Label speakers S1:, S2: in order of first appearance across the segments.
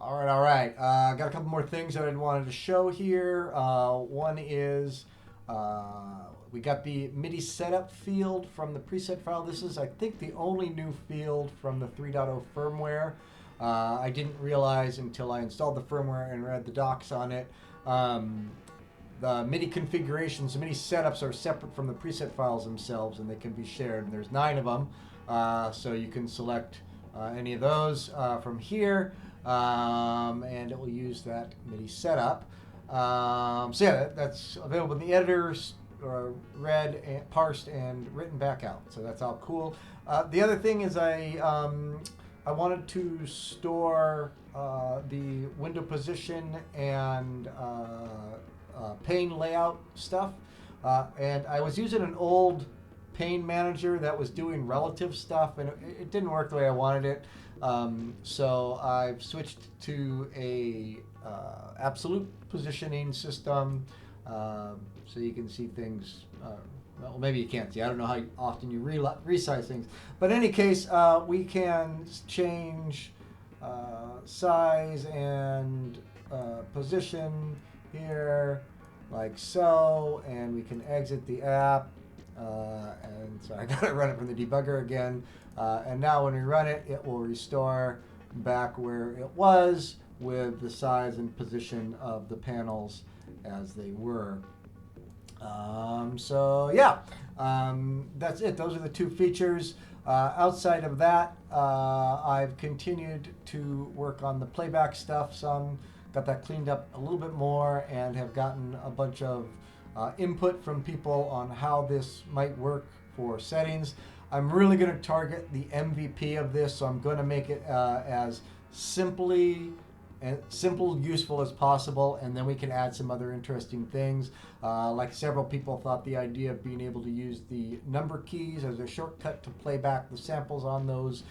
S1: All right. Got a couple more things that I wanted to show here. One is we got the Midi Setup field from the preset file. This is, I think, the only new field from the 3.0 firmware. I didn't realize until I installed the firmware and read the docs on it. The MIDI configurations, the MIDI setups are separate from the preset files themselves, and they can be shared. And there's 9 of them, so you can select any of those from here. And it will use that MIDI setup. So yeah, that's available in the editors, read, and parsed, and written back out. So that's all cool. The other thing is I wanted to store the window position and pane layout stuff, and I was using an old pane manager that was doing relative stuff, and it didn't work the way I wanted it. So I've switched to a absolute positioning system, so you can see things. Well, maybe you can't see. I don't know how often you resize things, but in any case, we can change size and position here, like so, and we can exit the app. And so I got to run it from the debugger again. And now when we run it, it will restore back where it was with the size and position of the panels as they were. So yeah, that's it. Those are the 2 features. Outside of that, I've continued to work on the playback stuff some. Got that cleaned up a little bit more and have gotten a bunch of input from people on how this might work for settings. I'm really going to target the MVP of this, so I'm going to make it as simple, useful as possible, and then we can add some other interesting things. Like several people thought the idea of being able to use the number keys as a shortcut to play back the samples on those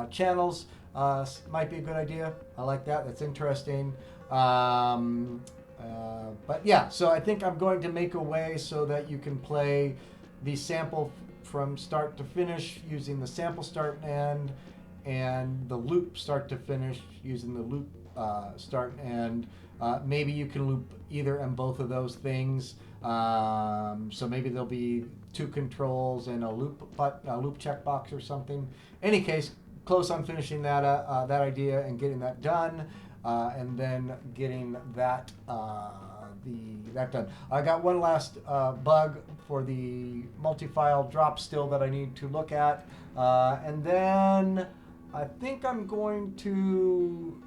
S1: channels might be a good idea. I like that. That's interesting. But yeah, so I think I'm going to make a way so that you can play the sample from start to finish using the sample start and end, and the loop start to finish using the loop start and end. Maybe you can loop either and both of those things. So maybe there'll be 2 controls and a loop checkbox or something. Any case, close on finishing that idea and getting that done. And then getting that done. I got one last bug for the multi-file drop still that I need to look at, and then I think I'm going to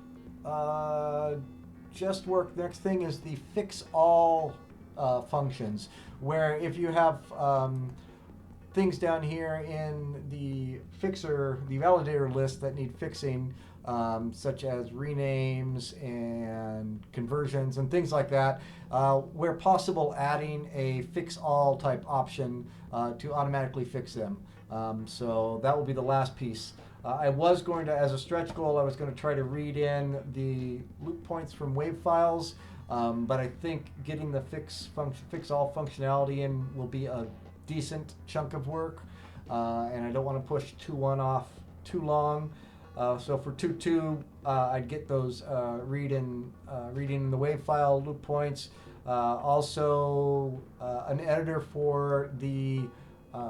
S1: just work. The next thing is the fix all functions, where if you have things down here in the validator list that need fixing, such as renames and conversions and things like that, where possible, adding a fix all type option to automatically fix them. So that will be the last piece. I was going to, as a stretch goal, I was going to try to read in the loop points from WAV files, but I think getting the fix all functionality in will be a decent chunk of work, and I don't want to push 2.1 off too long. So for 2.2, I'd get those reading the WAV file loop points. Also, an editor for the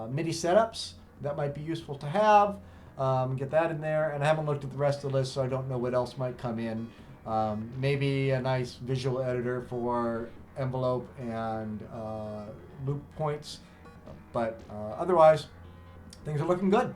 S1: MIDI setups that might be useful to have. Get that in there, and I haven't looked at the rest of the list, so I don't know what else might come in. Maybe a nice visual editor for envelope and loop points, but otherwise, things are looking good.